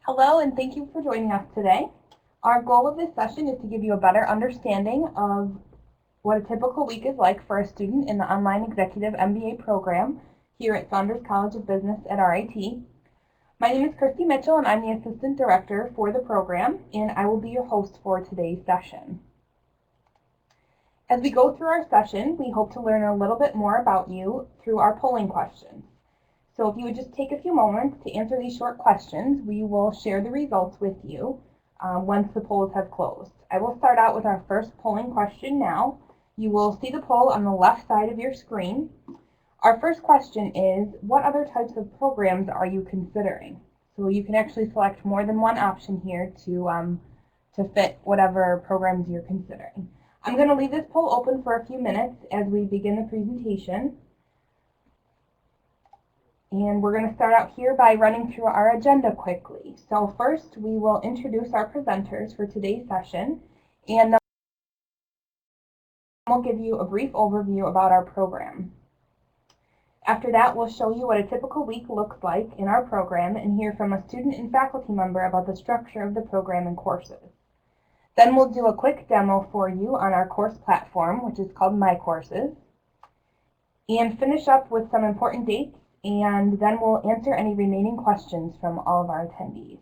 Hello, and thank you for joining us today. Our goal of this session is to give you a better understanding of what a typical week is like for a student in the Online Executive MBA program here at Saunders College of Business at RIT. My name is Christy Mitchell, and I'm the Assistant Director for the program, and I will be your host for today's session. As we go through our session, we hope to learn a little bit more about you through our polling questions. So if you would just take a few moments to answer these short questions, we will share the results with you once the polls have closed. I will start out with our first polling question now. You will see the poll on the left side of your screen. Our first question is, what other types of programs are you considering? So you can actually select more than one option here to fit whatever programs you're considering. I'm going to leave this poll open for a few minutes as we begin the presentation. And we're going to start out here by running through our agenda quickly. So first, we will introduce our presenters for today's session, and then we'll give you a brief overview about our program. After that, we'll show you what a typical week looks like in our program and hear from a student and faculty member about the structure of the program and courses. Then we'll do a quick demo for you on our course platform, which is called My Courses, and finish up with some important dates, and then we'll answer any remaining questions from all of our attendees.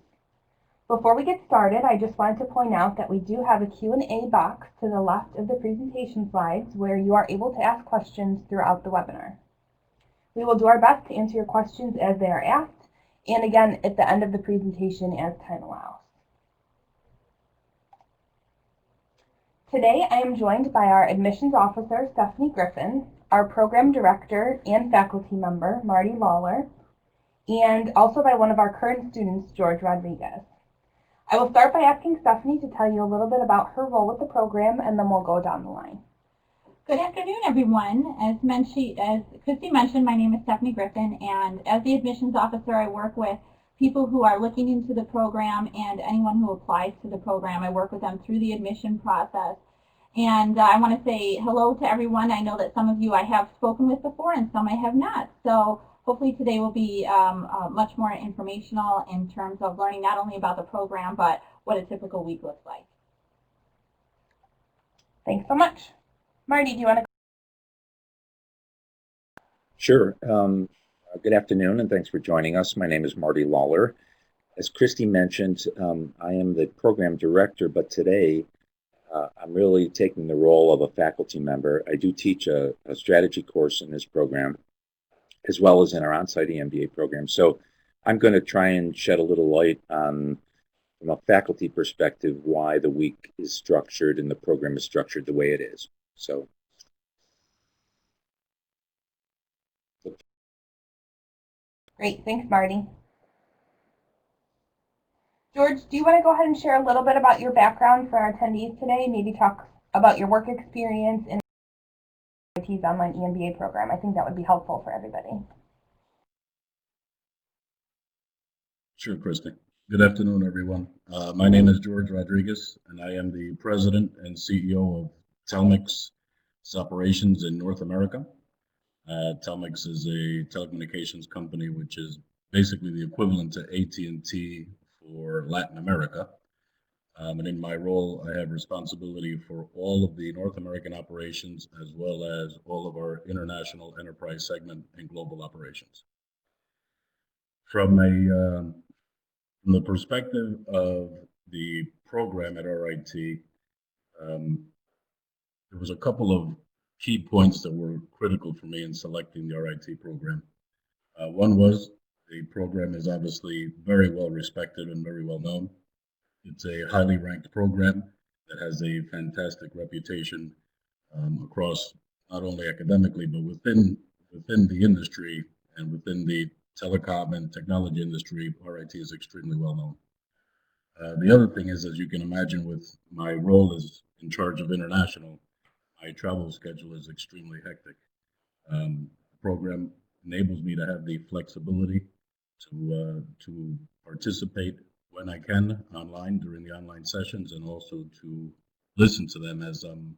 Before we get started, I just wanted to point out that we do have a Q&A box to the left of the presentation slides where you are able to ask questions throughout the webinar. We will do our best to answer your questions as they are asked, and again at the end of the presentation as time allows. Today I am joined by our admissions officer, Stephanie Griffin, our program director and faculty member, Marty Lawler, and also by one of our current students, George Rodriguez. I will start by asking Stephanie to tell you a little bit about her role with the program, and then we'll go down the line. Good afternoon, everyone. As Christy mentioned, my name is Stephanie Griffin, and as the admissions officer, I work with people who are looking into the program and anyone who applies to the program. I work with them through the admission process. And I want to say hello to everyone. I know that some of you I have spoken with before and some I have not. So hopefully today will be much more informational in terms of learning not only about the program, but what a typical week looks like. Thanks so much. Marty, do you want to? Sure. Good afternoon, and thanks for joining us. My name is Marty Lawler. As Christy mentioned, I am the program director, but today I'm really taking the role of a faculty member. I do teach a strategy course in this program, as well as in our on-site MBA program. So I'm going to try and shed a little light on, from a faculty perspective, why the week is structured and the program is structured the way it is. So. Great, thanks, Marty. George, do you want to go ahead and share a little bit about your background for our attendees today? Maybe talk about your work experience in RIT's online MBA program. I think that would be helpful for everybody. Sure, Christy. Good afternoon, everyone. My name is George Rodriguez, and I am the president and CEO of Telmix operations in North America. Telmix is a telecommunications company, which is basically the equivalent to AT&T for Latin America. And in my role, I have responsibility for all of the North American operations, as well as all of our international enterprise segment and global operations. From the perspective of the program at RIT, there was a couple of key points that were critical for me in selecting the RIT program. One was the program is obviously very well respected and very well known. It's a highly ranked program that has a fantastic reputation across not only academically, but within the industry and within the telecom and technology industry. RIT is extremely well known. The other thing is, as you can imagine, with my role as in charge of international, my travel schedule is extremely hectic. The program enables me to have the flexibility to participate when I can online during the online sessions, and also to listen to them as I'm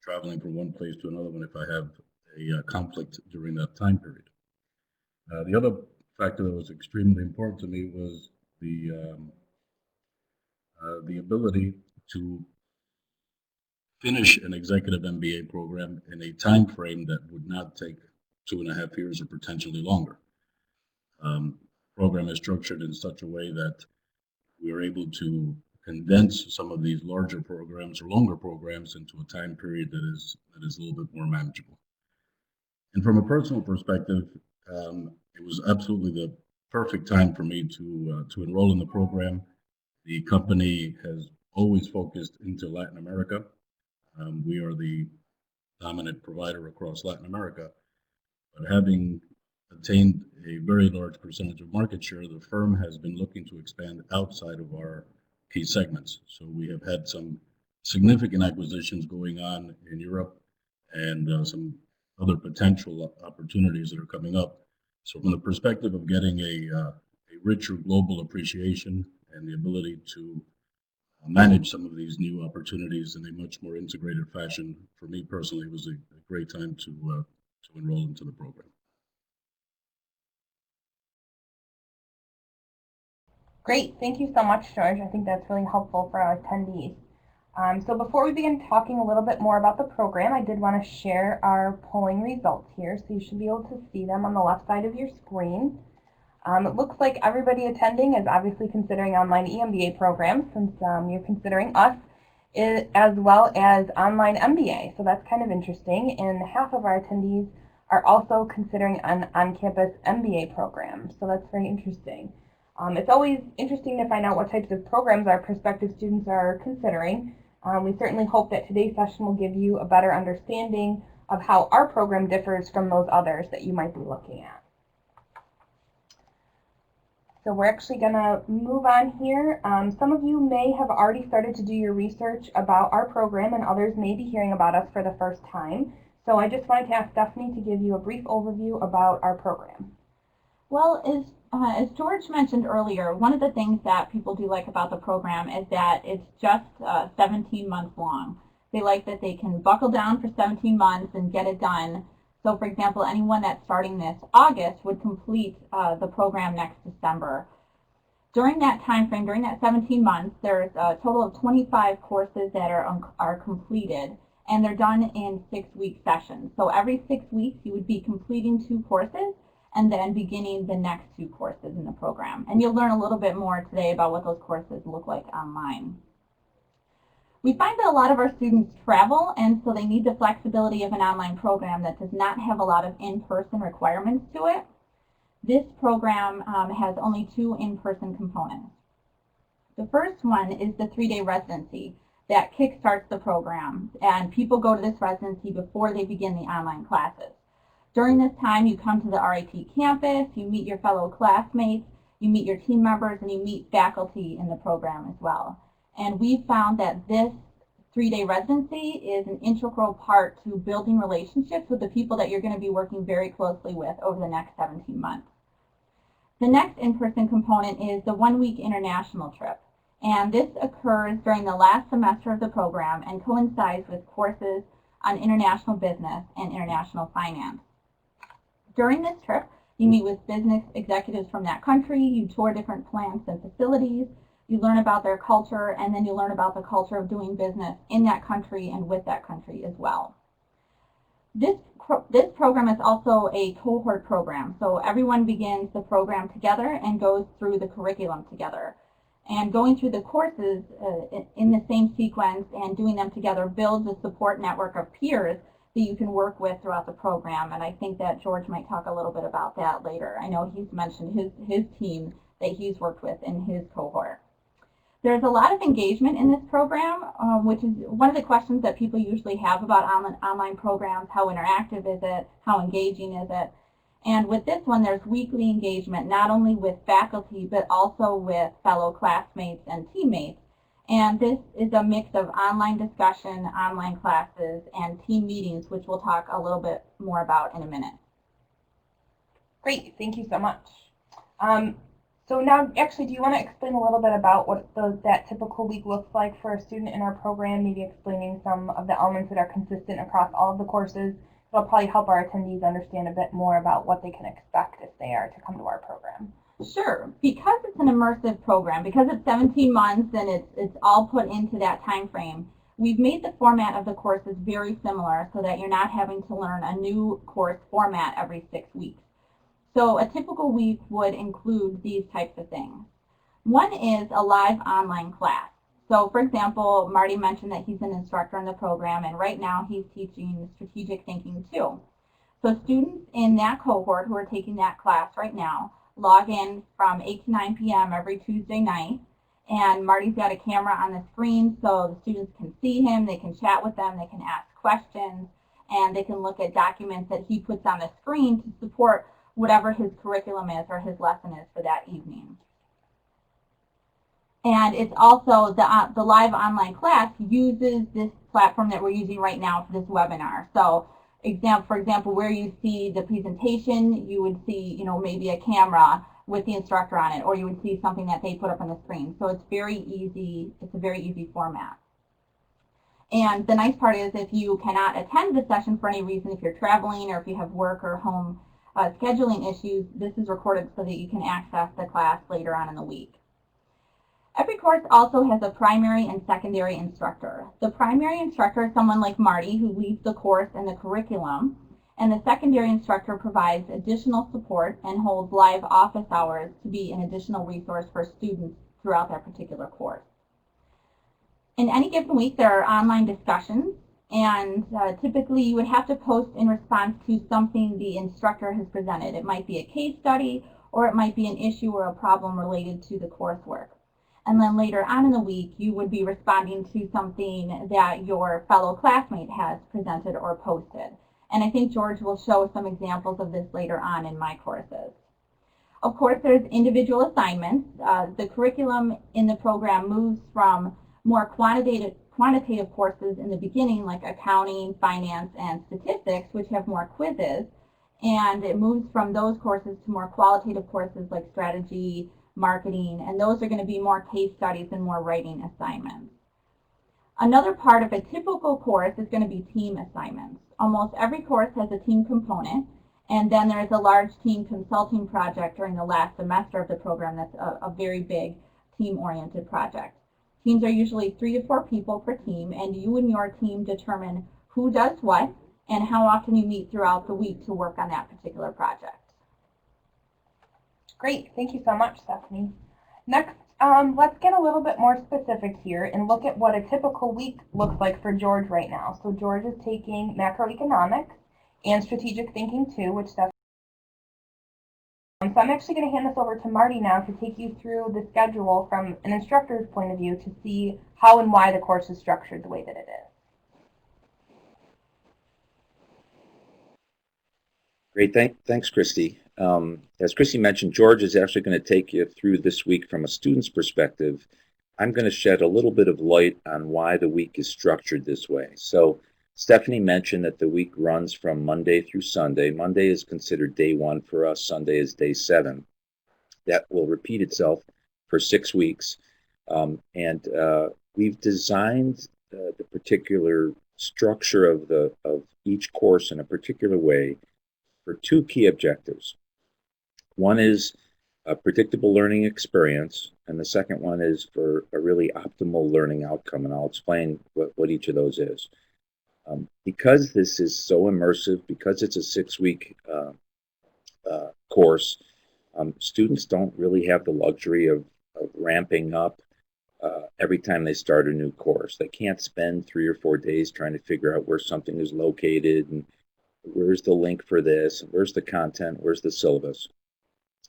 traveling from one place to another one if I have a conflict during that time period. The other factor that was extremely important to me was the ability to finish an executive MBA program in a time frame that would not take 2.5 years or potentially longer. Program is structured in such a way that we are able to condense some of these larger programs or longer programs into a time period that is a little bit more manageable. And from a personal perspective, it was absolutely the perfect time for me to enroll in the program. The company has always focused into Latin America. We are the dominant provider across Latin America, but having attained a very large percentage of market share, the firm has been looking to expand outside of our key segments. So we have had some significant acquisitions going on in Europe and some other potential opportunities that are coming up. So from the perspective of getting a richer global appreciation and the ability to manage some of these new opportunities in a much more integrated fashion, for me personally, it was a great time to enroll into the program. Great, thank you so much, George. I think that's really helpful for our attendees. So before we begin talking a little bit more about the program, I did want to share our polling results here. So you should be able to see them on the left side of your screen. It looks like everybody attending is obviously considering online EMBA programs, since you're considering us, as well as online MBA. So that's kind of interesting. And half of our attendees are also considering an on-campus MBA program. So that's very interesting. It's always interesting to find out what types of programs our prospective students are considering. We certainly hope that today's session will give you a better understanding of how our program differs from those others that you might be looking at. So we're actually going to move on here. Some of you may have already started to do your research about our program, and others may be hearing about us for the first time. So I just wanted to ask Stephanie to give you a brief overview about our program. Well, as George mentioned earlier, one of the things that people do like about the program is that it's just 17 months long. They like that they can buckle down for 17 months and get it done. So, for example, anyone that's starting this August would complete the program next December. During that time frame, during that 17 months, there's a total of 25 courses that are completed, and they're done in 6-week sessions. So every 6 weeks, you would be completing 2 courses and then beginning the next 2 courses in the program. And you'll learn a little bit more today about what those courses look like online. We find that a lot of our students travel, and so they need the flexibility of an online program that does not have a lot of in-person requirements to it. This program has only 2 in-person components. The first one is the 3-day residency that kickstarts the program, and people go to this residency before they begin the online classes. During this time, you come to the RIT campus, you meet your fellow classmates, you meet your team members, and you meet faculty in the program as well. And we found that this 3-day residency is an integral part to building relationships with the people that you're going to be working very closely with over the next 17 months. The next in-person component is the 1-week international trip. And this occurs during the last semester of the program and coincides with courses on international business and international finance. During this trip, you meet with business executives from that country, you tour different plants and facilities, you learn about their culture, and then you learn about the culture of doing business in that country and with that country as well. This program is also a cohort program, so everyone begins the program together and goes through the curriculum together. And going through the courses in the same sequence and doing them together builds a support network of peers that you can work with throughout the program. And I think that George might talk a little bit about that later. I know he's mentioned his team that he's worked with in his cohort. There's a lot of engagement in this program, which is one of the questions that people usually have about online programs. How interactive is it? How engaging is it? And with this one, there's weekly engagement, not only with faculty, but also with fellow classmates and teammates. And this is a mix of online discussion, online classes, and team meetings, which we'll talk a little bit more about in a minute. Great, thank you so much. So now, actually, do you want to explain a little bit about what that typical week looks like for a student in our program, maybe explaining some of the elements that are consistent across all of the courses? It'll probably help our attendees understand a bit more about what they can expect if they are to come to our program. Sure. Because it's an immersive program, because it's 17 months and it's all put into that time frame, we've made the format of the courses very similar so that you're not having to learn a new course format every 6 weeks. So a typical week would include these types of things. One is a live online class. So for example, Marty mentioned that he's an instructor in the program, and right now he's teaching strategic thinking 2. So students in that cohort who are taking that class right now log in from 8 to 9 p.m. every Tuesday night, and Marty's got a camera on the screen so the students can see him, they can chat with them, they can ask questions, and they can look at documents that he puts on the screen to support whatever his curriculum is or his lesson is for that evening. And it's also the live online class uses this platform that we're using right now for this webinar. So for example, where you see the presentation, you would see, maybe a camera with the instructor on it, or you would see something that they put up on the screen. So it's very easy. It's a very easy format. And the nice part is if you cannot attend the session for any reason, if you're traveling or if you have work or home scheduling issues, this is recorded so that you can access the class later on in the week. Every course also has a primary and secondary instructor. The primary instructor is someone like Marty who leads the course and the curriculum, and the secondary instructor provides additional support and holds live office hours to be an additional resource for students throughout that particular course. In any given week, there are online discussions, and typically you would have to post in response to something the instructor has presented. It might be a case study, or it might be an issue or a problem related to the coursework. And then later on in the week, you would be responding to something that your fellow classmate has presented or posted. And I think George will show some examples of this later on in my courses. Of course, there's individual assignments. The curriculum in the program moves from more quantitative courses in the beginning, like accounting, finance, and statistics, which have more quizzes. And it moves from those courses to more qualitative courses like strategy, marketing, and those are going to be more case studies and more writing assignments. Another part of a typical course is going to be team assignments. Almost every course has a team component, and then there's a large team consulting project during the last semester of the program that's a very big team-oriented project. Teams are usually 3 to 4 people per team, and you and your team determine who does what and how often you meet throughout the week to work on that particular project. Great, thank you so much, Stephanie. Next, let's get a little bit more specific here and look at what a typical week looks like for George right now. So George is taking macroeconomics and strategic thinking 2, which Stephanie. So I'm actually going to hand this over to Marty now to take you through the schedule from an instructor's point of view to see how and why the course is structured the way that it is. Great, thanks, Christy. As Christy mentioned, George is actually going to take you through this week from a student's perspective. I'm going to shed a little bit of light on why the week is structured this way. So Stephanie mentioned that the week runs from Monday through Sunday. Monday is considered day 1 for us. Sunday is day 7. That will repeat itself for 6 weeks. And we've designed the particular structure of each course in a particular way for 2 key objectives. One is a predictable learning experience, and the second one is for a really optimal learning outcome, and I'll explain what each of those is. Because this is so immersive, because it's a 6-week course, students don't really have the luxury of ramping up every time they start a new course. They can't spend 3 or 4 days trying to figure out where something is located and where's the link for this, where's the content, where's the syllabus.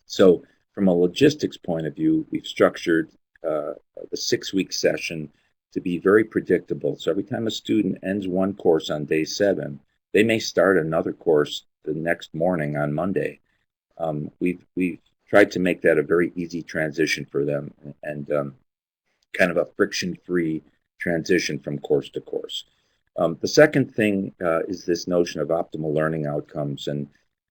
So from a logistics point of view, we've structured the 6-week session to be very predictable. So every time a student ends one course on day 7, they may start another course the next morning on Monday. We've tried to make that a very easy transition for them and kind of a friction-free transition from course to course. The second thing is this notion of optimal learning outcomes, and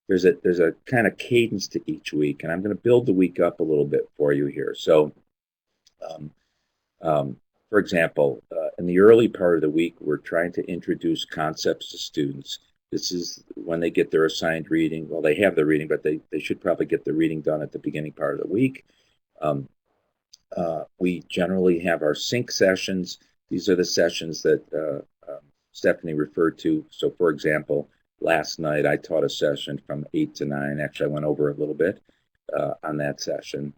there's a kind of cadence to each week, and I'm going to build the week up a little bit for you here. So, for example, in the early part of the week, we're trying to introduce concepts to students This is when they get their assigned reading. Well, they have the reading, but they should probably get the reading done at the beginning part of the week. We generally have our sync sessions. These are the sessions that Stephanie referred to. So, for example, last night I taught a session from 8 to 9. Actually, I went over a little bit on that session.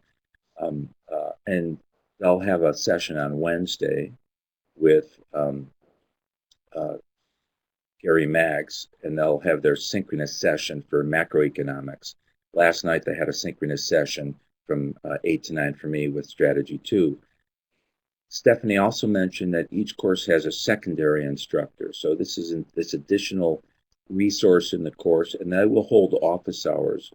And they'll have a session on Wednesday with Gary Maggs, and they'll have their synchronous session for macroeconomics. Last night they had a synchronous session from 8 to 9 for me with Strategy 2. Stephanie also mentioned that each course has a secondary instructor. So this is this additional resource in the course, and that will hold office hours.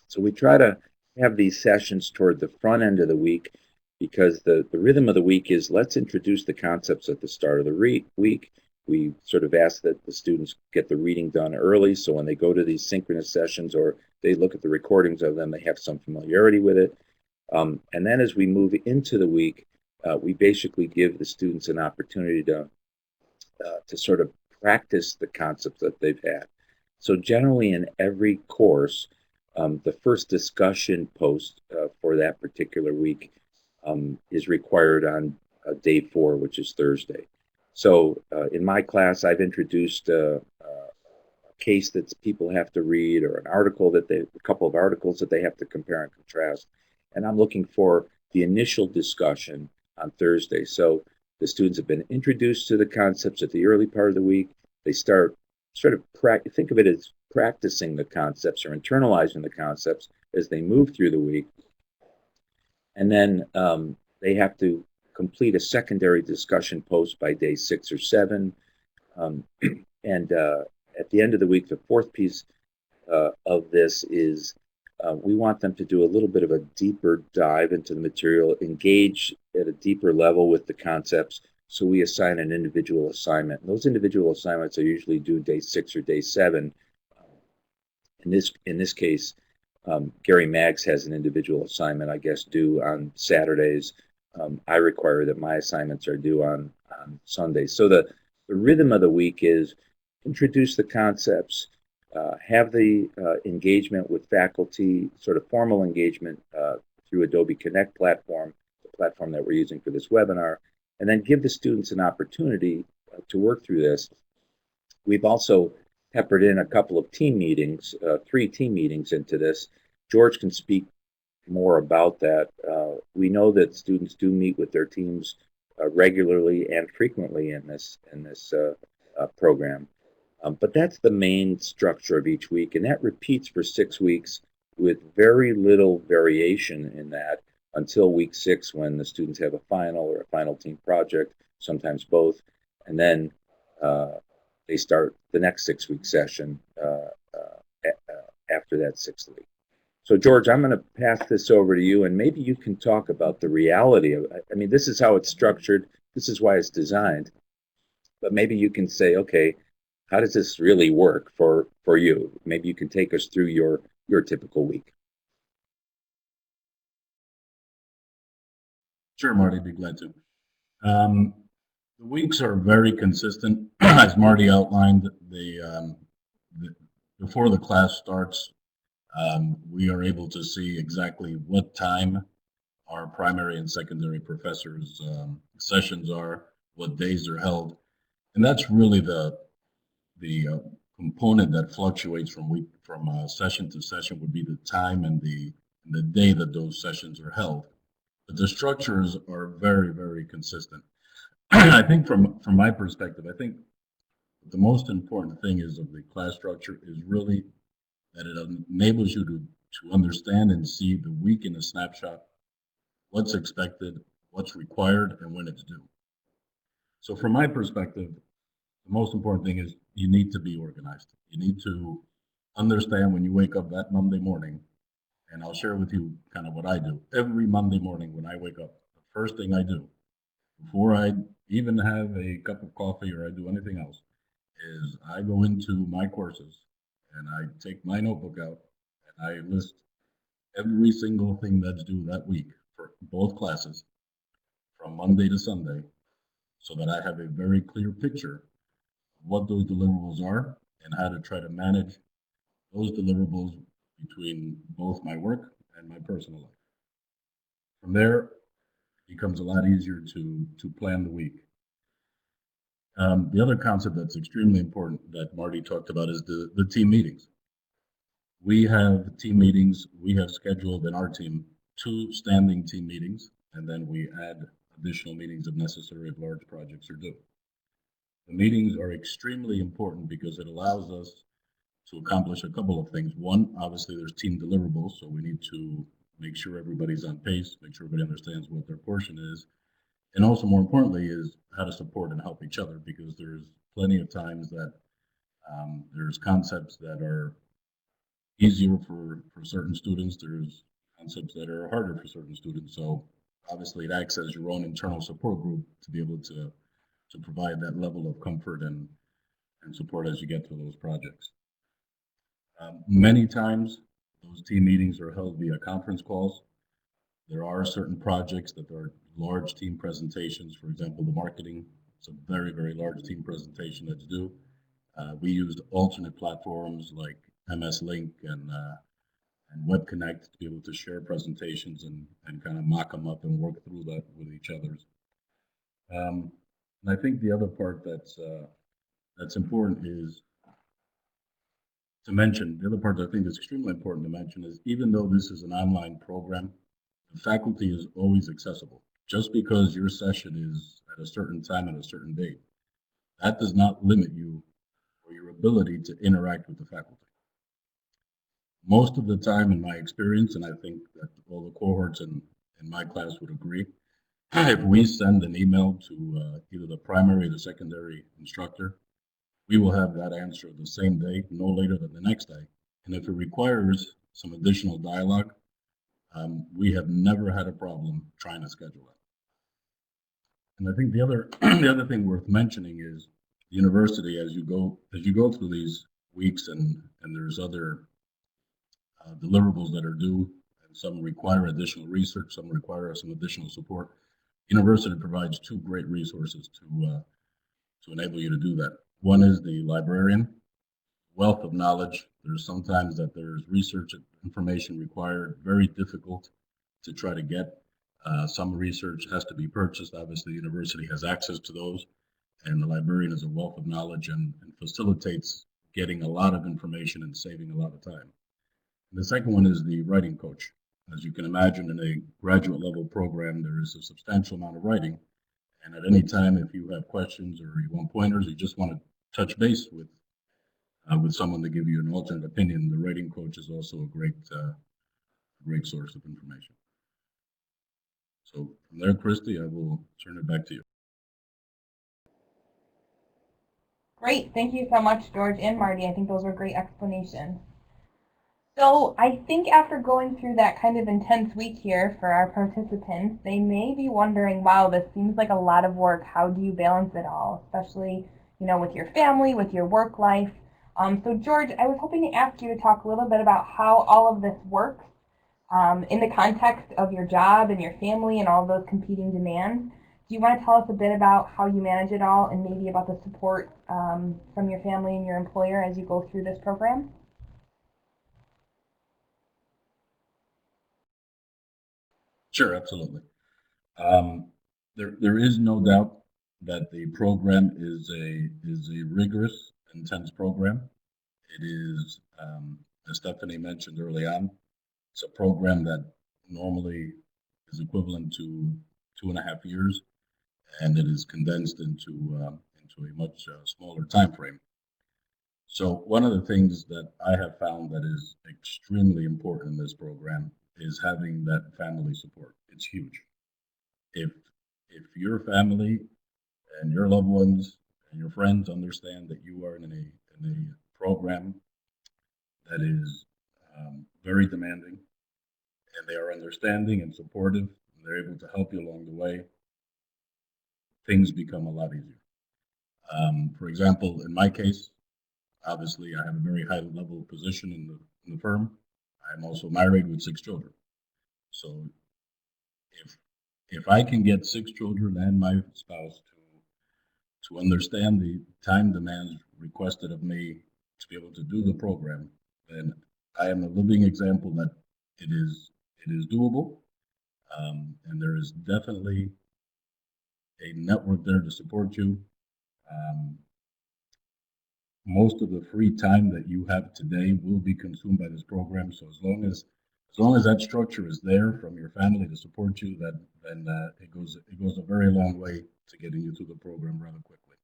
So we try to have these sessions toward the front end of the week because the rhythm of the week is let's introduce the concepts at the start of the week. We sort of ask that the students get the reading done early, so when they go to these synchronous sessions or they look at the recordings of them, they have some familiarity with it. And then as we move into the week, we basically give the students an opportunity to sort of practice the concepts that they've had. So generally in every course, the first discussion post for that particular week is required on day 4, which is Thursday. So in my class, I've introduced a case that people have to read, or an article that a couple of articles that they have to compare and contrast. And I'm looking for the initial discussion on Thursday. So the students have been introduced to the concepts at the early part of the week. They start sort of think of it as practicing the concepts or internalizing the concepts as they move through the week. And then they have to complete a secondary discussion post by day 6 or 7. And at the end of the week, the fourth piece of this is we want them to do a little bit of a deeper dive into the material, engage at a deeper level with the concepts. So we assign an individual assignment. And those individual assignments are usually due day 6 or day 7. In this case, Gary Maggs has an individual assignment, I guess, due on Saturdays. I require that my assignments are due on Sundays. So the rhythm of the week is introduce the concepts, have the engagement with faculty, sort of formal engagement through Adobe Connect platform, the platform that we're using for this webinar, and then give the students an opportunity to work through this. We've also peppered in a couple of team meetings, 3 team meetings into this. George can speak more about that. We know that students do meet with their teams regularly and frequently in this program. But that's the main structure of each week, and that repeats for 6 weeks with very little variation in that until week 6, when the students have a final or a final team project, sometimes both, and then they start the next 6-week session after that 6th week. So George, I'm going to pass this over to you, and maybe you can talk about the reality of it. I mean, this is how it's structured. This is why it's designed. But maybe you can say, okay, how does this really work for you? Maybe you can take us through your typical week. Sure, Marty, be glad to. The weeks are very consistent. As Marty outlined, before the class starts, we are able to see exactly what time our primary and secondary professors' sessions are, what days they're held, and that's really the component that fluctuates from session to session would be the time and the day that those sessions are held. But the structures are very, very consistent. I think from my perspective, I think the most important thing is of the class structure is really that it enables you to understand and see the week in a snapshot, what's expected, what's required, and when it's due. So from my perspective, the most important thing is you need to be organized. You need to understand when you wake up that Monday morning, and I'll share with you kind of what I do. Every Monday morning when I wake up, the first thing I do, before I even have a cup of coffee or I do anything else, is I go into my courses and I take my notebook out and I list every single thing that's due that week for both classes from Monday to Sunday, so that I have a very clear picture of what those deliverables are and how to try to manage those deliverables between both my work and my personal life. From there, it becomes a lot easier to plan the week. The other concept that's extremely important that Marty talked about is the team meetings. We have team meetings. We have scheduled in our team 2 standing team meetings, and then we add additional meetings if necessary if large projects are due. The meetings are extremely important because it allows us to accomplish a couple of things. One, obviously, there's team deliverables, so we need to make sure everybody's on pace, make sure everybody understands what their portion is. And also, more importantly, is how to support and help each other, because there's plenty of times that there's concepts that are easier for certain students. There's concepts that are harder for certain students. So obviously, it acts as your own internal support group to be able to provide that level of comfort and support as you get through those projects. Many times, those team meetings are held via conference calls. There are certain projects that are large team presentations. For example, the marketing, it's a very, very large team presentation that's due. We used alternate platforms like MS Link and Web Connect to be able to share presentations and kind of mock them up and work through that with each other. And I think the other part that's important is to mention, the other part that I think is extremely important to mention is, even though this is an online program, the faculty is always accessible. Just because your session is at a certain time and a certain date, that does not limit you or your ability to interact with the faculty. Most of the time, in my experience, and I think that all the cohorts in my class would agree, if we send an email to either the primary or the secondary instructor, we will have that answer the same day, no later than the next day. And if it requires some additional dialogue, we have never had a problem trying to schedule it. And I think the other the other thing worth mentioning is the university, as you go through these weeks, and there's other deliverables that are due, and some require additional research, some require some additional support. University provides 2 great resources to enable you to do that. One is the librarian, wealth of knowledge. There's sometimes that there's research information required, very difficult to try to get. Some research has to be purchased. Obviously, the university has access to those, and the librarian is a wealth of knowledge and facilitates getting a lot of information and saving a lot of time. And the second one is the writing coach. As you can imagine, in a graduate level program, there is a substantial amount of writing. And at any time, if you have questions or you want pointers, you just want to touch base with someone to give you an alternate opinion, the writing coach is also a great source of information. So from there, Christy, I will turn it back to you. Great. Thank you so much, George and Marty. I think those were great explanations. So I think after going through that kind of intense week here for our participants, they may be wondering, wow, this seems like a lot of work. How do you balance it all, especially, with your family, with your work life? So George, I was hoping to ask you to talk a little bit about how all of this works in the context of your job and your family and all those competing demands. Do you want to tell us a bit about how you manage it all, and maybe about the support from your family and your employer as you go through this program? Sure, absolutely. There is no doubt that the program is a rigorous, intense program. It is, as Stephanie mentioned early on, it's a program that normally is equivalent to 2.5 years, and it is condensed into a much smaller time frame. So one of the things that I have found that is extremely important in this program is having that family support. It's huge. If your family and your loved ones and your friends understand that you are in a program that is very demanding, and they are understanding and supportive, and they're able to help you along the way, things become a lot easier. For example, in my case, obviously I have a very high level position in the firm. I'm also married with 6 children. So if I can get 6 children and my spouse to understand the time demands requested of me to be able to do the program, then I am a living example that it is doable, and there is definitely a network there to support you. Um, Most of the free time that you have today will be consumed by this program. So as long as that structure is there from your family to support you, then it goes a very long way to getting you through the program rather quickly.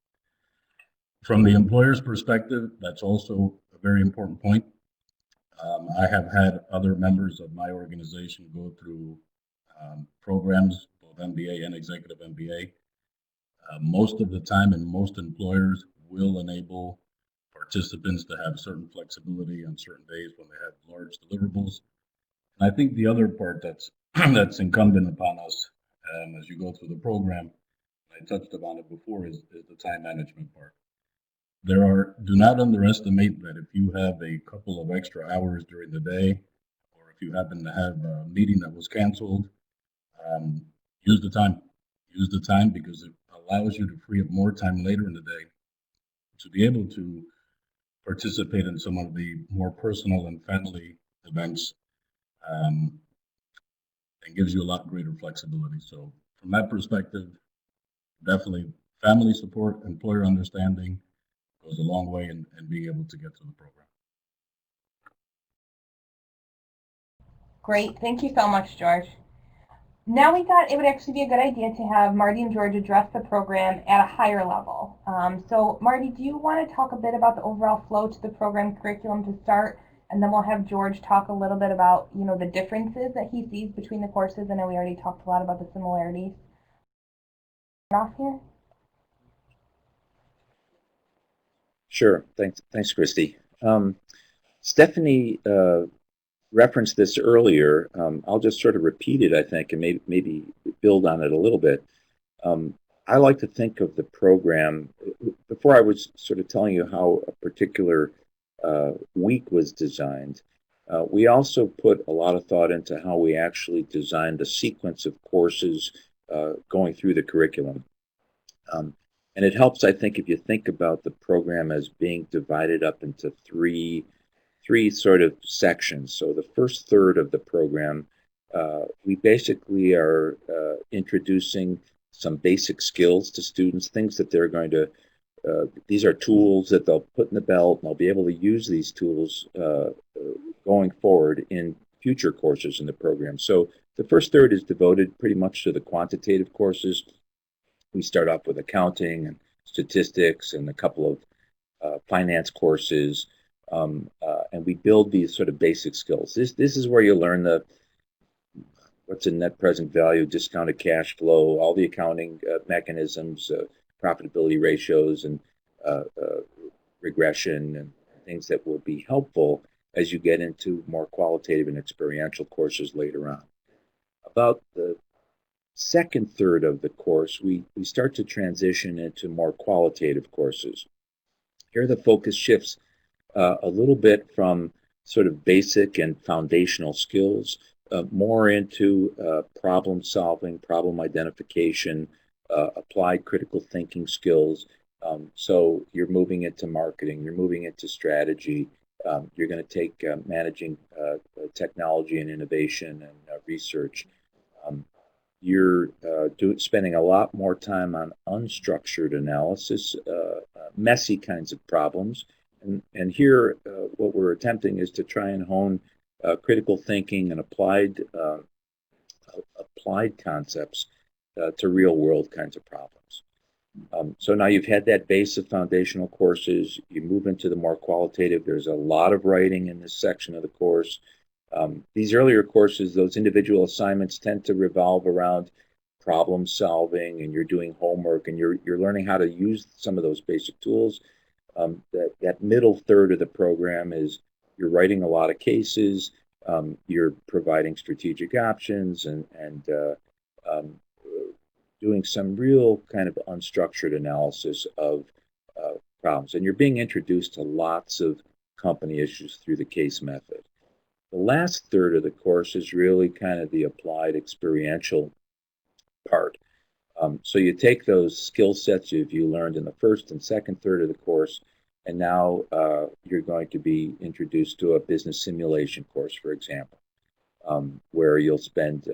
From the employer's perspective, that's also a very important point. I have had other members of my organization go through programs, both MBA and executive MBA. Most of the time, and most employers will enable participants to have certain flexibility on certain days when they have large deliverables. And I think the other part that's that's incumbent upon us as you go through the program, I touched upon it before, is the time management part. Do not underestimate that if you have a couple of extra hours during the day, or if you happen to have a meeting that was canceled, um, use the time. Use the time because it allows you to free up more time later in the day to be able to participate in some of the more personal and family events, um, and gives you a lot greater flexibility. So from that perspective, definitely family support, employer understanding goes a long way in being able to get to the program. Great. Thank you so much, George. Now we thought it would actually be a good idea to have Marty and George address the program at a higher level. So Marty, do you want to talk a bit about the overall flow to the program curriculum to start? And then we'll have George talk a little bit about, the differences that he sees between the courses. I know we already talked a lot about the similarities. Off here? Sure. Thanks, Christy. Stephanie referenced this earlier. I'll just sort of repeat it, I think, and maybe build on it a little bit. I like to think of the program, before I was sort of telling you how a particular week was designed, we also put a lot of thought into how we actually designed the sequence of courses going through the curriculum. And it helps, I think, if you think about the program as being divided up into three sort of sections. So the first third of the program, we basically are introducing some basic skills to students, things that they're going to, these are tools that they'll put in the belt, and they'll be able to use these tools going forward in future courses in the program. So the first third is devoted pretty much to the quantitative courses. We start off with accounting and statistics and a couple of finance courses. And we build these sort of basic skills. This is where you learn what's a net present value, discounted cash flow, all the accounting mechanisms, profitability ratios, and regression, and things that will be helpful as you get into more qualitative and experiential courses later on. About the second third of the course, we start to transition into more qualitative courses. Here the focus shifts a little bit from sort of basic and foundational skills, more into problem solving, problem identification, applied critical thinking skills. So you're moving into marketing, you're moving into strategy, you're going to take managing technology and innovation and research. You're spending a lot more time on unstructured analysis, messy kinds of problems. And here, what we're attempting is to try and hone critical thinking and applied concepts to real world kinds of problems. So now you've had that base of foundational courses, you move into the more qualitative. There's a lot of writing in this section of the course. These earlier courses, those individual assignments tend to revolve around problem solving, and you're doing homework, and you're learning how to use some of those basic tools. That middle third of the program is you're writing a lot of cases, you're providing strategic options, and doing some real kind of unstructured analysis of problems. And you're being introduced to lots of company issues through the case method. The last third of the course is really kind of the applied experiential part. So you take those skill sets you learned in the first and second third of the course, and now you're going to be introduced to a business simulation course, for example, where you'll spend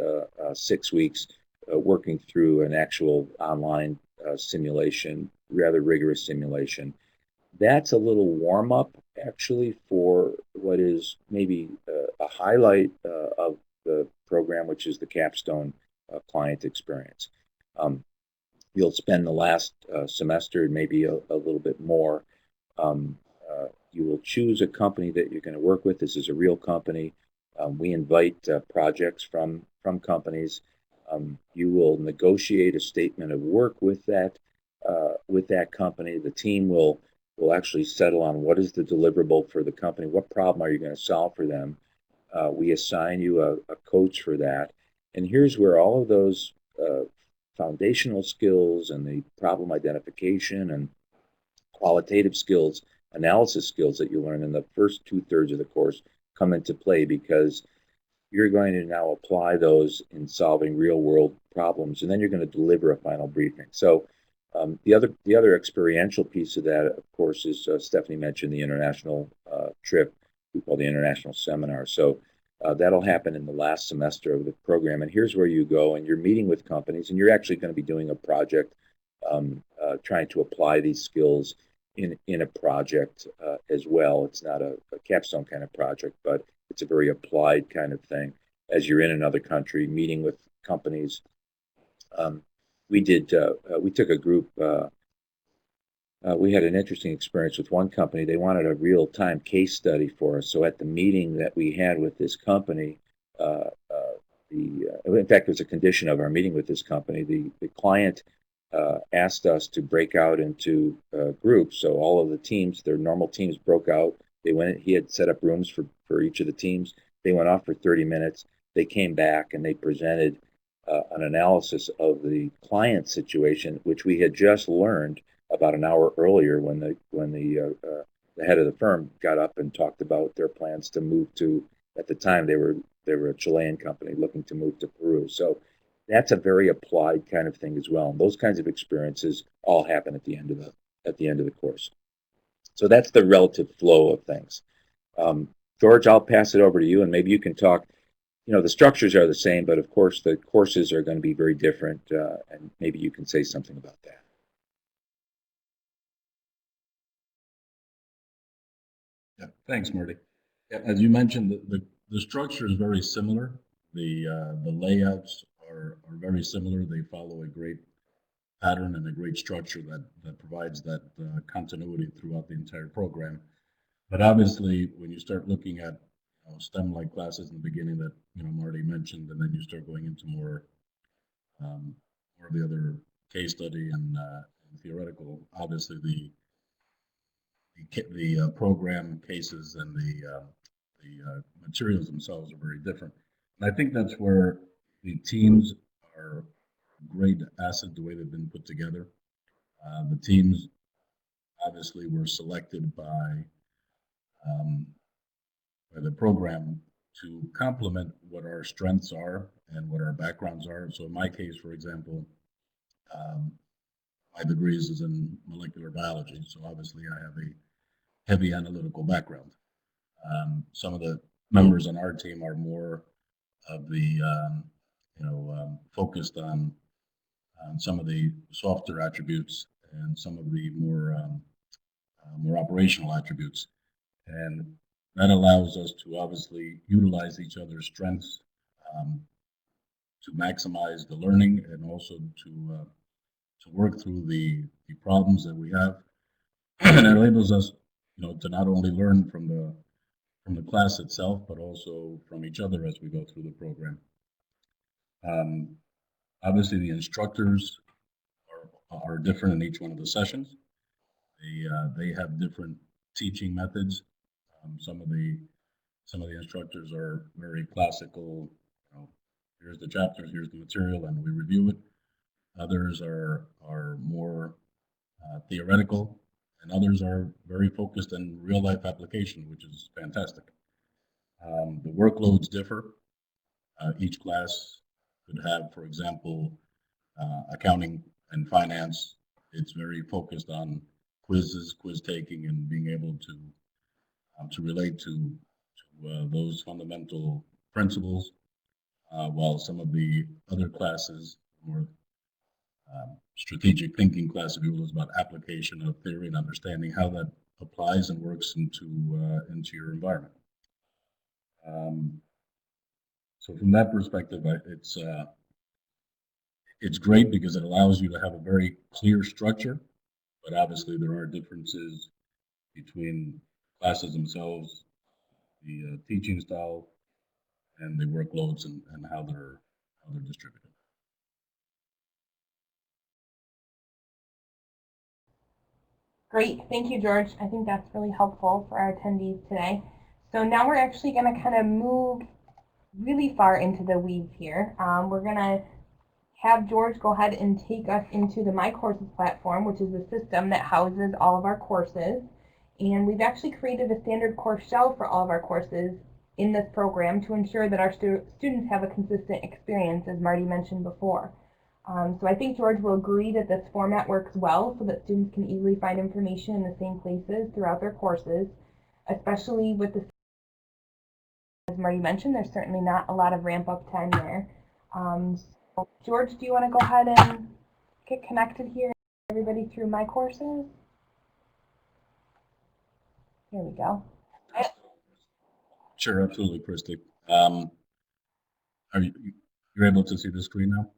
6 weeks working through an actual online simulation, rather rigorous simulation. That's a little warm up actually for what is maybe a highlight of the program, which is the capstone client experience. You'll spend the last semester, maybe a little bit more. Um, you will choose a company that you're going to work with. This is a real company. We invite projects from companies. You will negotiate a statement of work with that company. The team will actually settle on what is the deliverable for the company. What problem are you going to solve for them? We assign you a coach for that. And here's where all of those foundational skills and the problem identification and qualitative skills, analysis skills that you learn in the first 2/3 of the course come into play, because you're going to now apply those in solving real world problems, and then you're going to deliver a final briefing. So the other experiential piece of that, of course, is Stephanie mentioned the international trip we call the international seminar. So that'll happen in the last semester of the program, and here's where you go and you're meeting with companies, and you're actually going to be doing a project, trying to apply these skills in a project as well. It's not a capstone kind of project, but it's a very applied kind of thing as you're in another country, meeting with companies. We took a group, we had an interesting experience with one company. They wanted a real-time case study for us. So at the meeting that we had with this company, in fact, it was a condition of our meeting with this company, the client asked us to break out into groups. So all of the teams, their normal teams, broke out. They went. He had set up rooms for each of the teams. They went off for 30 minutes. They came back and they presented an analysis of the client situation, which we had just learned about an hour earlier when the head of the firm got up and talked about their plans to move to. At the time, they were a Chilean company looking to move to Peru. So that's a very applied kind of thing as well. And those kinds of experiences all happen at the end of the course. So that's the relative flow of things. George, I'll pass it over to you, and maybe you can talk. The structures are the same, but of course the courses are going to be very different, and maybe you can say something about that. Yeah, thanks, Marty. Yeah, as you mentioned, the structure is very similar. The layouts are very similar. They follow a great pattern and a great structure that provides that continuity throughout the entire program. But obviously, when you start looking at STEM-like classes in the beginning that Marty mentioned, and then you start going into more of the other case study and theoretical, obviously the program cases and the materials themselves are very different. And I think that's where the teams are a great asset, the way they've been put together. The teams obviously were selected by the program to complement what our strengths are and what our backgrounds are. So in my case, for example, my degrees is in molecular biology. So obviously I have a heavy analytical background. Some of the members on our team are more of the, focused on some of the softer attributes and some of the more operational attributes. And that allows us to obviously utilize each other's strengths to maximize the learning, and also to work through the problems that we have. And it enables us, to not only learn from the class itself, but also from each other as we go through the program. Obviously, the instructors are different in each one of the sessions. They have different teaching methods. Some of the instructors are very classical. Here's the chapters, here's the material, and we review it. Others are more theoretical, and others are very focused on real life application, which is fantastic. The workloads differ. Each class could have, for example, accounting and finance. It's very focused on quizzes, quiz taking, and being able to relate to those fundamental principles, while some of the other classes, more strategic thinking class, if you will, is about application of theory and understanding how that applies and works into your environment. So from that perspective, it's great because it allows you to have a very clear structure, but obviously there are differences between classes themselves, the teaching style, and the workloads and how they're distributed. Great, thank you, George. I think that's really helpful for our attendees today. So now we're actually going to kind of move really far into the weeds here. We're going to have George go ahead and take us into the My Courses platform, which is the system that houses all of our courses. And we've actually created a standard course shell for all of our courses in this program to ensure that our students have a consistent experience, as Marty mentioned before. So I think George will agree that this format works well so that students can easily find information in the same places throughout their courses, especially with the, as Marty mentioned, there's certainly not a lot of ramp-up time there. So George, do you want to go ahead and get connected here, everybody through My Courses? Here we go. Sure, absolutely, Christy. You're able to see the screen now?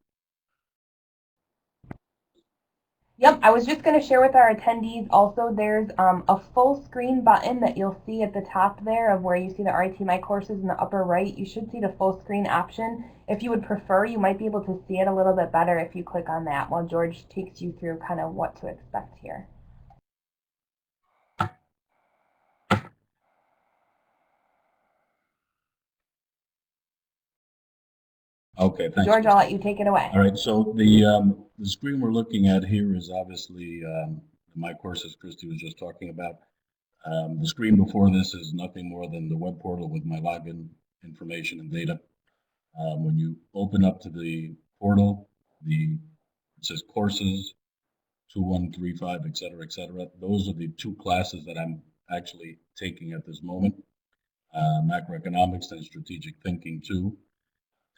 Yep, I was just going to share with our attendees also there's a full screen button that you'll see at the top there of where you see the RIT My Courses in the upper right. You should see the full screen option. If you would prefer, you might be able to see it a little bit better if you click on that while George takes you through kind of what to expect here. Okay, thanks. George, I'll let you take it away. All right, so the screen we're looking at here is obviously My Courses Christy was just talking about. The screen before this is nothing more than the web portal with my login information and data. When you open up to the portal, it says courses, 2135, et cetera, et cetera. Those are the two classes that I'm actually taking at this moment, macroeconomics and strategic thinking 2.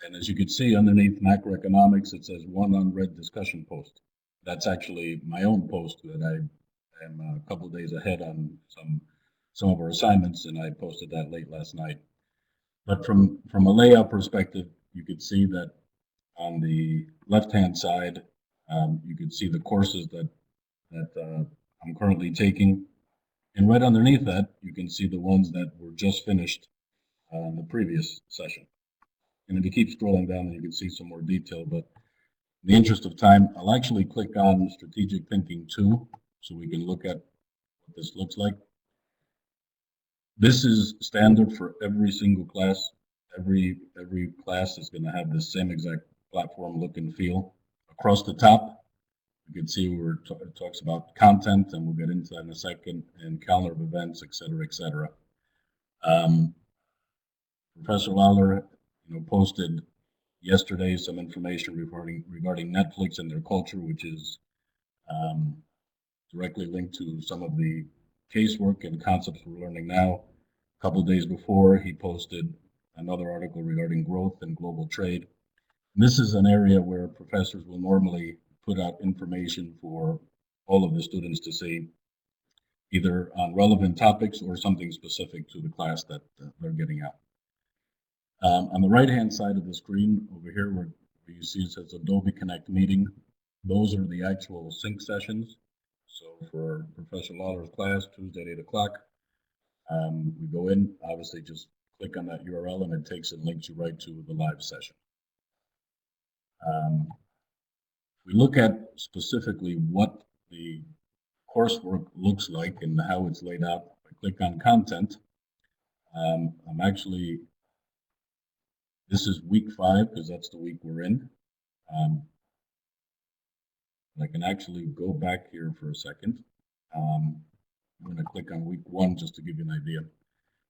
And as you can see underneath macroeconomics, it says 1 unread discussion post. That's actually my own post that I am a couple of days ahead on some of our assignments, and I posted that late last night. But from a layout perspective, you could see that on the left-hand side, you could see the courses that I'm currently taking. And right underneath that, you can see the ones that were just finished in the previous session. And if you keep scrolling down, you can see some more detail. But in the interest of time, I'll actually click on Strategic Thinking 2 so we can look at what this looks like. This is standard for every single class. Every class is going to have the same exact platform look and feel. Across the top, you can see where it talks about content, and we'll get into that in a second, and calendar of events, et cetera, et cetera. Professor Lawler, posted yesterday some information regarding Netflix and their culture, which is directly linked to some of the casework and concepts we're learning now. A couple of days before, he posted another article regarding growth and global trade. And this is an area where professors will normally put out information for all of the students to see, either on relevant topics or something specific to the class that they're getting out. On the right-hand side of the screen over here where you see it says Adobe Connect meeting, those are the actual sync sessions. So for Professor Lawler's class, Tuesday at 8 o'clock, we go in, obviously just click on that URL and it takes and links you right to the live session. We look at specifically what the coursework looks like and how it's laid out. If I click on content, this is week 5 because that's the week we're in. I can actually go back here for a second. I'm going to click on week 1 just to give you an idea.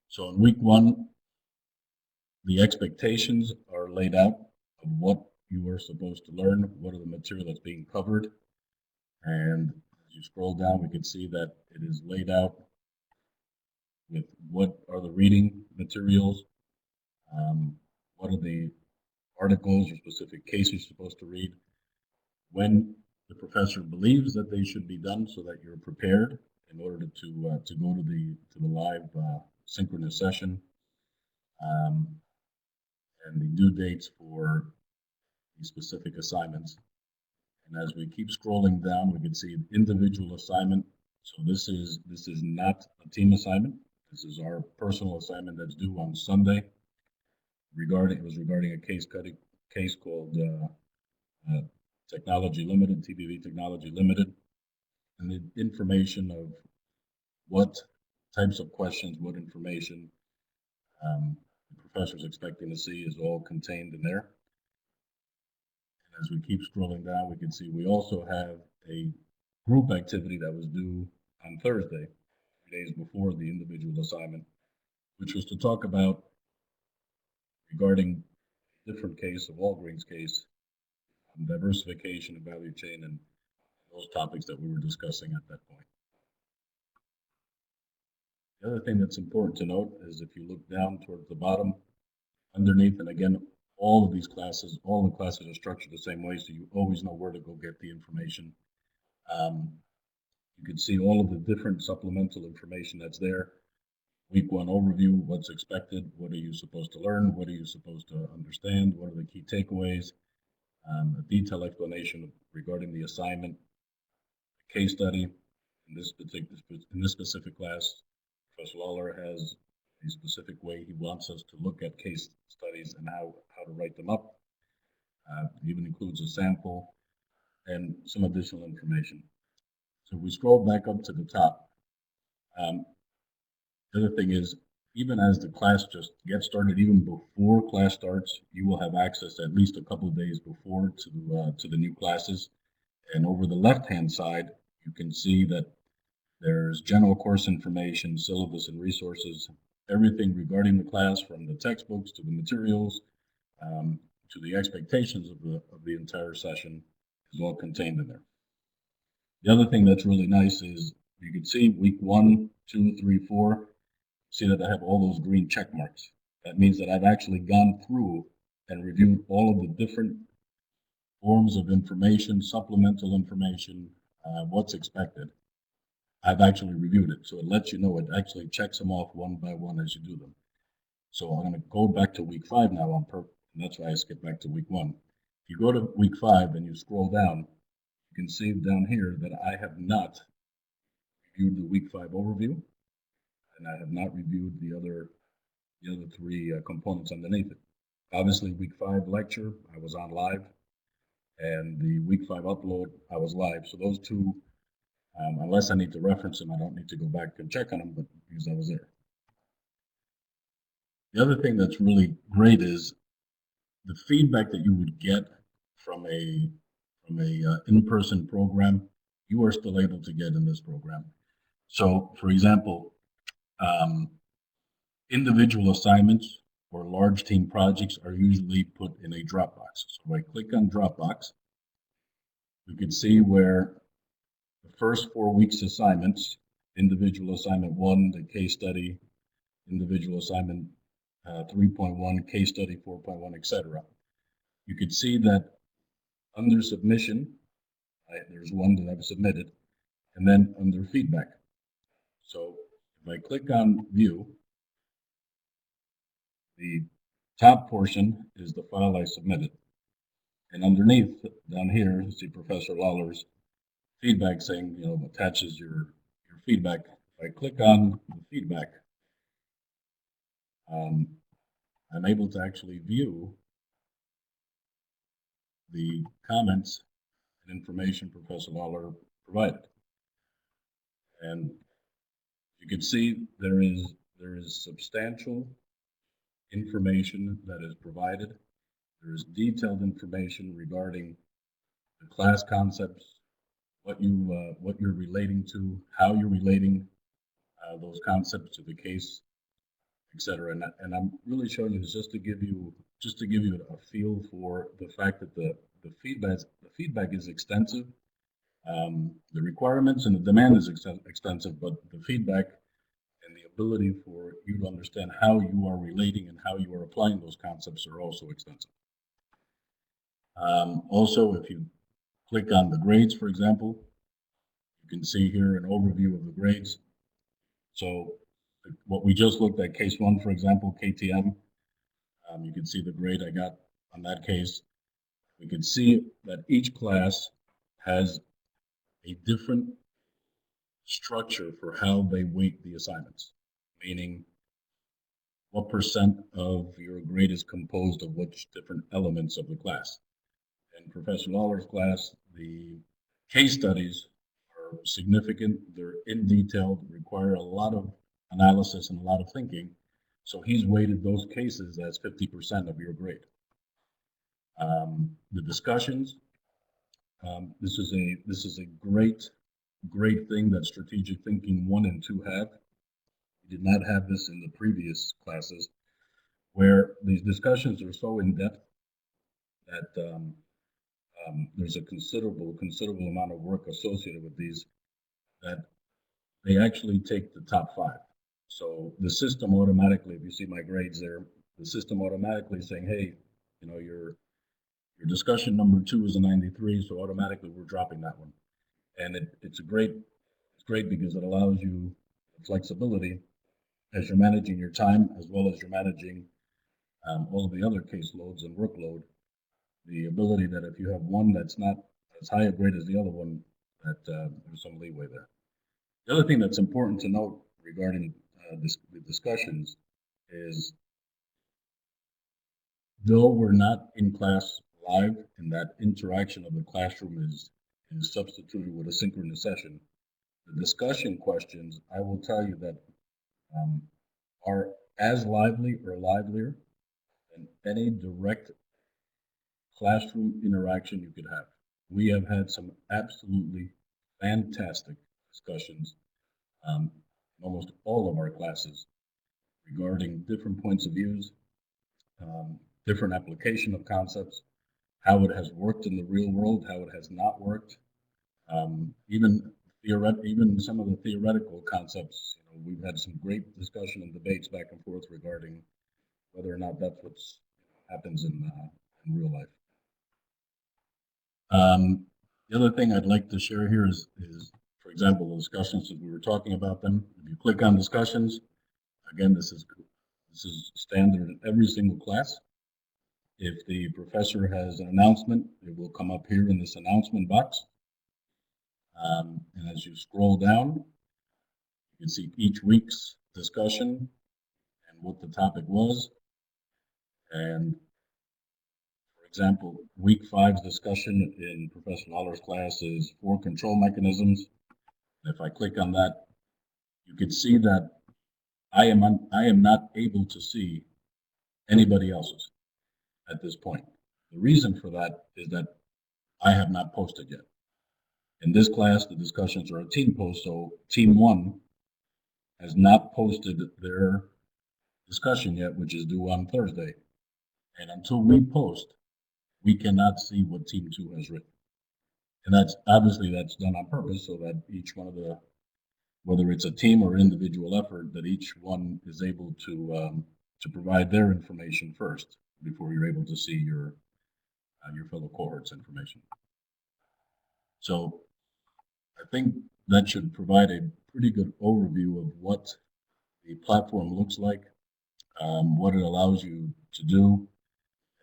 So in week 1, the expectations are laid out of what you are supposed to learn, what are the material that's being covered. And as you scroll down, we can see that it is laid out with what are the reading materials, what are the articles or specific cases you're supposed to read, when the professor believes that they should be done so that you're prepared in order to go to the live synchronous session, and the due dates for the specific assignments. And as we keep scrolling down, we can see individual assignment. So this is not a team assignment. This is our personal assignment that's due on Sunday. It was regarding a case called Technology Limited, TBV Technology Limited, and the information of what types of questions, what information the professor is expecting to see is all contained in there. And as we keep scrolling down, we can see we also have a group activity that was due on Thursday, 3 days before the individual assignment, which was to talk about regarding a different case of Walgreens case, diversification of value chain, and those topics that we were discussing at that point. The other thing that's important to note is if you look down towards the bottom, underneath, and again, all the classes are structured the same way, so you always know where to go get the information. You can see all of the different supplemental information that's there. Week 1 overview, what's expected, what are you supposed to learn, what are you supposed to understand, what are the key takeaways, a detailed explanation regarding the assignment, a case study. In this specific class, Professor Lawler has a specific way he wants us to look at case studies and how to write them up. It even includes a sample and some additional information. So we scroll back up to the top. The other thing is, even as the class just gets started, even before class starts, you will have access at least a couple of days before to the new classes. And over the left-hand side, you can see that there's general course information, syllabus and resources, everything regarding the class, from the textbooks to the materials, to the expectations of the entire session, is all contained in there. The other thing that's really nice is you can see week 1, 2, 3, 4, see that I have all those green check marks. That means that I've actually gone through and reviewed all of the different forms of information, supplemental information, what's expected. I've actually reviewed it, so it lets you know, it actually checks them off one by one as you do them. So I'm going to go back to week 5 now on purpose, and that's why I skipped back to week 1. If you go to week 5 and you scroll down, you can see down here that I have not reviewed the week 5 overview, and I have not reviewed the other 3 components underneath it. Obviously, week 5 lecture, I was on live, and the week 5 upload, I was live. So those 2, unless I need to reference them, I don't need to go back and check on them, but because I was there. The other thing that's really great is the feedback that you would get from a in-person program, you are still able to get in this program. So, for example, individual assignments or large team projects are usually put in a Dropbox. So if I click on Dropbox, we can see where the first 4 weeks assignments, individual assignment 1, the case study, individual assignment 3.1, case study 4.1, etc. You can see that under submission, there's one that I've submitted, and then under feedback. So if I click on view, the top portion is the file I submitted. And underneath, down here, you see Professor Lawler's feedback saying, attaches your feedback. If I click on the feedback, I'm able to actually view the comments and information Professor Lawler provided. And you can see there is substantial information that is provided. There is detailed information regarding the class concepts, what you're relating to, how you're relating those concepts to the case, etc. And I'm really showing you this just to give you a feel for the fact that the feedback is extensive. The requirements and the demand is extensive, but the feedback and the ability for you to understand how you are relating and how you are applying those concepts are also extensive. Also, if you click on the grades, for example, you can see here an overview of the grades. So what we just looked at, case one, for example, KTM, you can see the grade I got on that case. We can see that each class has a different structure for how they weight the assignments, meaning what percent of your grade is composed of which different elements of the class. In Professor Lawler's class, the case studies are significant, they're in detail, require a lot of analysis and a lot of thinking. So he's weighted those cases as 50% of your grade. The discussions, this is a great thing that strategic thinking 1 and 2 have. We did not have this in the previous classes, where these discussions are so in depth that there's a considerable amount of work associated with these, that they actually take the top 5. So the system automatically, if you see my grades there, the system automatically saying, hey, you know, your discussion number 2 is a 93, so automatically we're dropping that one. And it's great because it allows you flexibility as you're managing your time, as well as you're managing all of the other caseloads and workload. The ability that if you have one that's not as high a grade as the other one, that there's some leeway there. The other thing that's important to note regarding the discussions is, though we're not in class live and that interaction of the classroom is substituted with a synchronous session, the discussion questions, I will tell you that are as lively or livelier than any direct classroom interaction you could have. We have had some absolutely fantastic discussions in almost all of our classes regarding different points of views, different application of concepts, how it has worked in the real world, how it has not worked, even some of the theoretical concepts. You know, we've had some great discussion and debates back and forth regarding whether or not that's what happens in real life. The other thing I'd like to share here is, for example, the discussions as we were talking about them. If you click on discussions, again, this is standard in every single class. If the professor has an announcement, it will come up here in this announcement box. And as you scroll down, you can see each week's discussion and what the topic was. And for example, week 5's discussion in Professor Lawler's class is 4 control mechanisms. And if I click on that, you can see that I am not able to see anybody else's at this point. The reason for that is that I have not posted yet. In this class, the discussions are a team post, so team 1 has not posted their discussion yet, which is due on Thursday. And until we post, we cannot see what team 2 has written. And that's done on purpose so that each one of the, whether it's a team or individual effort, that each one is able to provide their information first before you're able to see your fellow cohort's information. So I think that should provide a pretty good overview of what the platform looks like, what it allows you to do.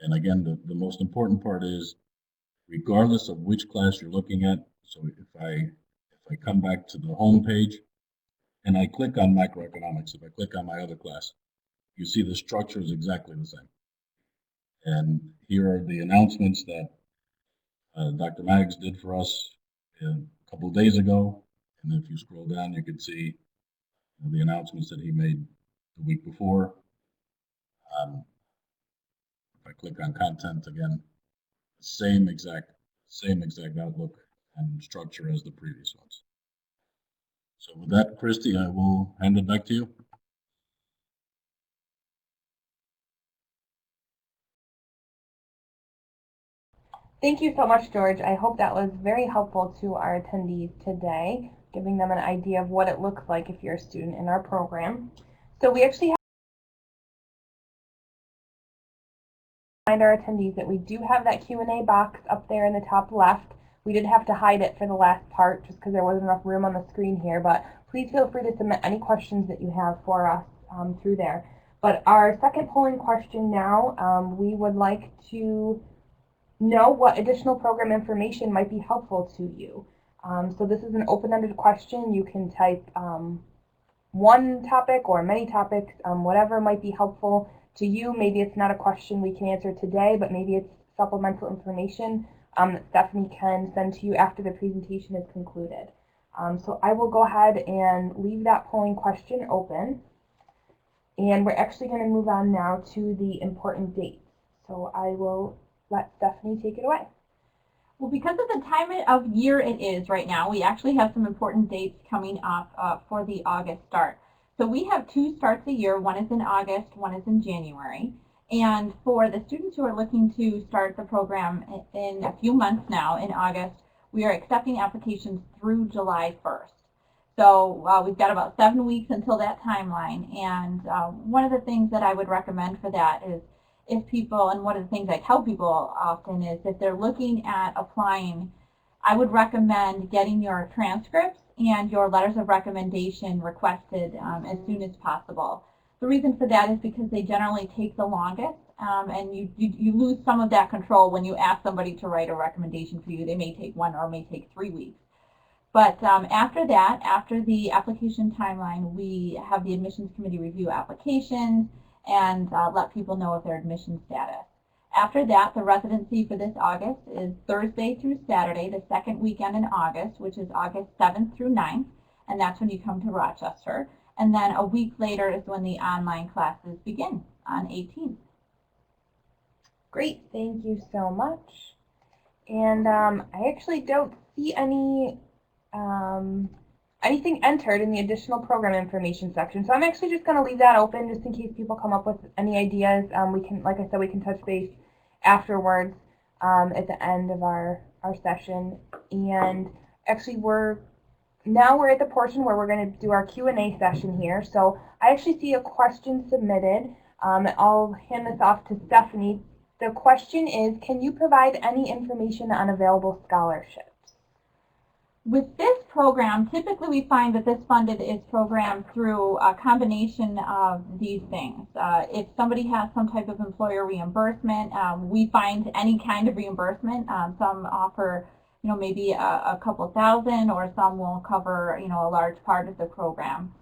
And again, the most important part is, regardless of which class you're looking at, so if I come back to the home page and I click on macroeconomics, if I click on my other class, you see the structure is exactly the same. And here are the announcements that Dr. Maggs did for us a couple of days ago. And if you scroll down, you can see the announcements that he made the week before. If I click on content again, same exact outlook and structure as the previous ones. So with that, Christy, I will hand it back to you. Thank you so much, George. I hope that was very helpful to our attendees today, giving them an idea of what it looks like if you're a student in our program. So we actually have to remind our attendees that we do have that Q&A box up there in the top left. We did have to hide it for the last part just because there wasn't enough room on the screen here, but please feel free to submit any questions that you have for us through there. But our second polling question now, we would like to know what additional program information might be helpful to you. So this is an open-ended question. You can type one topic or many topics, whatever might be helpful to you. Maybe it's not a question we can answer today, but maybe it's supplemental information that Stephanie can send to you after the presentation is concluded. So I will go ahead and leave that polling question open. And we're actually going to move on now to the important dates. So I will let Stephanie take it away. Well, because of the time of year it is right now, we actually have some important dates coming up for the August start. So we have 2 starts a year. One is in August, one is in January. And for the students who are looking to start the program in a few months now, in August, we are accepting applications through July 1st. So we've got about 7 weeks until that timeline. And one of the things that I would recommend for that is if people, and one of the things I tell people often is if they're looking at applying, I would recommend getting your transcripts and your letters of recommendation requested as soon as possible. The reason for that is because they generally take the longest, and you lose some of that control when you ask somebody to write a recommendation for you. They may take 1 or may take 3 weeks. But after that, after the application timeline, we have the admissions committee review applications and let people know of their admission status. After that, the residency for this August is Thursday through Saturday, the second weekend in August, which is August 7th through 9th, and that's when you come to Rochester. And then a week later is when the online classes begin on 18th. Great, thank you so much. And I actually don't see anything entered in the additional program information section. So I'm actually just going to leave that open just in case people come up with any ideas. We can, like I said, we can touch base afterwards at the end of our session. And actually we're at the portion where we're going to do our Q&A session here. So I actually see a question submitted. I'll hand this off to Stephanie. The question is, can you provide any information on available scholarships? With this program, typically we find that this funded is programmed through a combination of these things. If somebody has some type of employer reimbursement, we find any kind of reimbursement. Some offer, maybe a couple thousand, or some will cover, a large part of the program.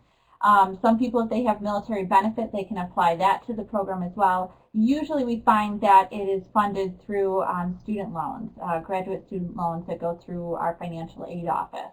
Some people, if they have military benefit, they can apply that to the program as well. Usually we find that it is funded through student loans, graduate student loans that go through our financial aid office.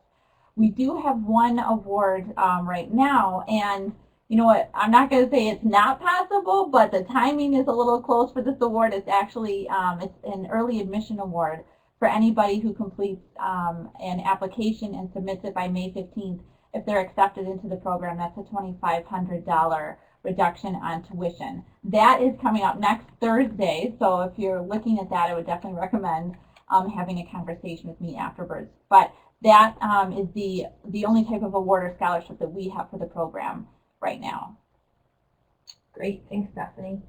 We do have one award right now, and you know what, I'm not going to say it's not possible, but the timing is a little close for this award. It's actually it's an early admission award for anybody who completes an application and submits it by May 15th. If they're accepted into the program, that's a $2,500 reduction on tuition. That is coming up next Thursday, so if you're looking at that, I would definitely recommend having a conversation with me afterwards. But that is the only type of award or scholarship that we have for the program right now. Great, thanks, Stephanie.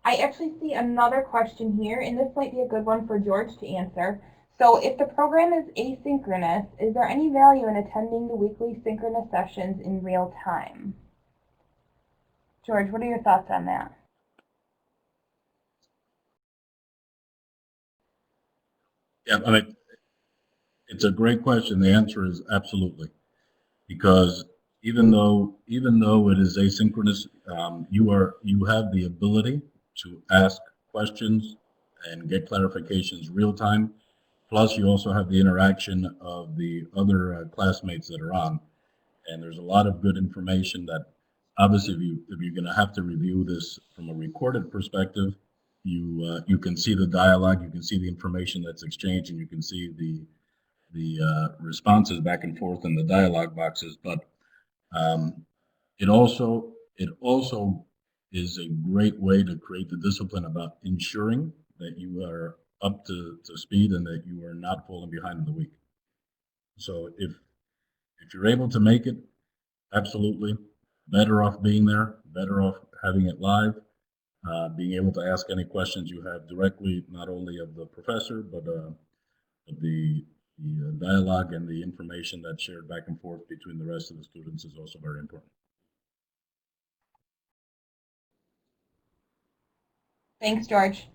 I actually see another question here, and this might be a good one for George to answer. So if the program is asynchronous, is there any value in attending the weekly synchronous sessions in real time? George, what are your thoughts on that? Yeah, I mean, it's a great question. The answer is absolutely, because even though it is asynchronous, you have the ability to ask questions and get clarifications real time. Plus, you also have the interaction of the other classmates that are on, and there's a lot of good information that obviously if you're going to have to review this from a recorded perspective, you can see the dialogue, you can see the information that's exchanged, and you can see the responses back and forth in the dialogue boxes. But it also is a great way to create the discipline about ensuring that you are up to speed and that you are not falling behind in the week. So if you're able to make it, absolutely, better off being there, better off having it live, being able to ask any questions you have directly, not only of the professor, but the dialogue and the information that's shared back and forth between the rest of the students is also very important. Thanks, George.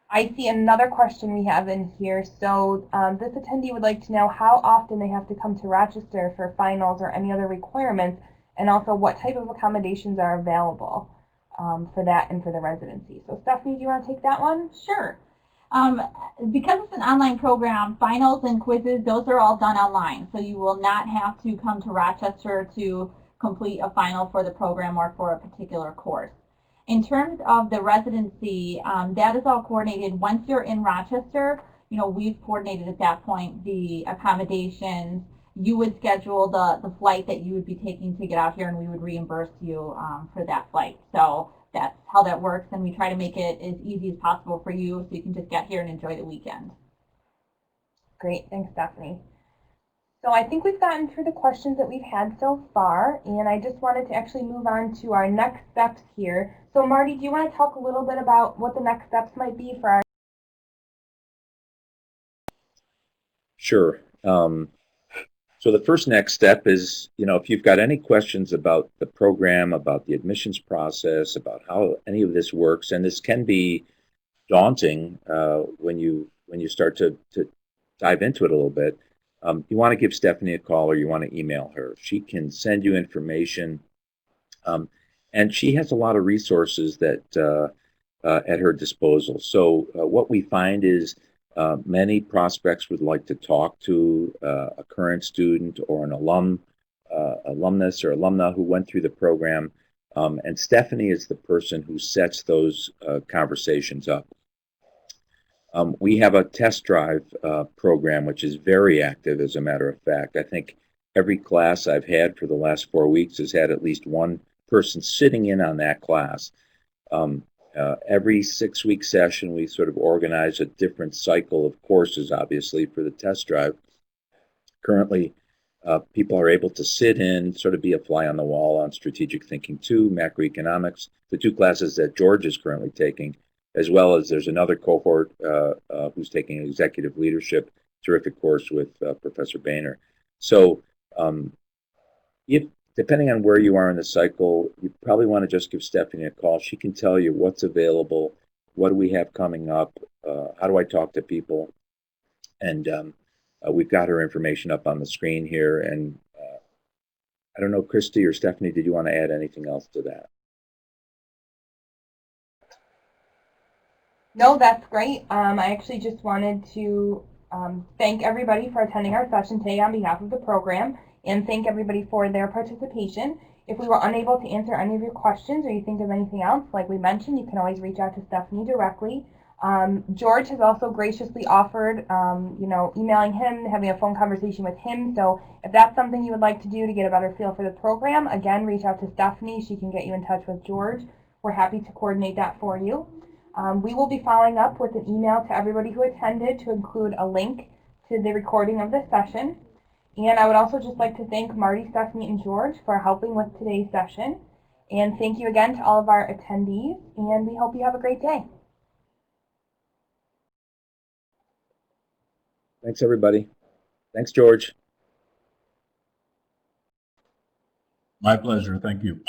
I see another question we have in here. So this attendee would like to know how often they have to come to Rochester for finals or any other requirements, and also what type of accommodations are available for that and for the residency. So Stephanie, do you want to take that one? Sure. Because it's an online program, finals and quizzes, those are all done online. So you will not have to come to Rochester to complete a final for the program or for a particular course. In terms of the residency, that is all coordinated. Once you're in Rochester, we've coordinated at that point the accommodations. You would schedule the flight that you would be taking to get out here, and we would reimburse you for that flight. So that's how that works, and we try to make it as easy as possible for you so you can just get here and enjoy the weekend. Great, thanks, Stephanie. So I think we've gotten through the questions that we've had so far, and I just wanted to actually move on to our next steps here. So Marty, do you want to talk a little bit about what the next steps might be for our? Sure. So the first next step is, if you've got any questions about the program, about the admissions process, about how any of this works, and this can be daunting when you start to dive into it a little bit, you want to give Stephanie a call or you want to email her. She can send you information, and she has a lot of resources that at her disposal. So what we find is many prospects would like to talk to a current student or an alumnus or alumna who went through the program, and Stephanie is the person who sets those conversations up. We have a test drive program, which is very active, as a matter of fact. I think every class I've had for the last 4 weeks has had at least one person sitting in on that class. Every 6-week session, we sort of organize a different cycle of courses, obviously, for the test drive. Currently, people are able to sit in, sort of be a fly on the wall on Strategic Thinking 2, Macroeconomics, the 2 classes that George is currently taking, as well as there's another cohort who's taking Executive Leadership, terrific course with Professor Boehner. So depending on where you are in the cycle, you probably want to just give Stephanie a call. She can tell you what's available, what do we have coming up, how do I talk to people, and we've got her information up on the screen here. And I don't know, Christy or Stephanie, did you want to add anything else to that? No, that's great. I actually just wanted to thank everybody for attending our session today on behalf of the program, and thank everybody for their participation. If we were unable to answer any of your questions or you think of anything else, like we mentioned, you can always reach out to Stephanie directly. George has also graciously offered, emailing him, having a phone conversation with him. So if that's something you would like to do to get a better feel for the program, again, reach out to Stephanie. She can get you in touch with George. We're happy to coordinate that for you. We will be following up with an email to everybody who attended to include a link to the recording of this session. And I would also just like to thank Marty, Stephanie, and George for helping with today's session. And thank you again to all of our attendees, and we hope you have a great day. Thanks, everybody. Thanks, George. My pleasure. Thank you.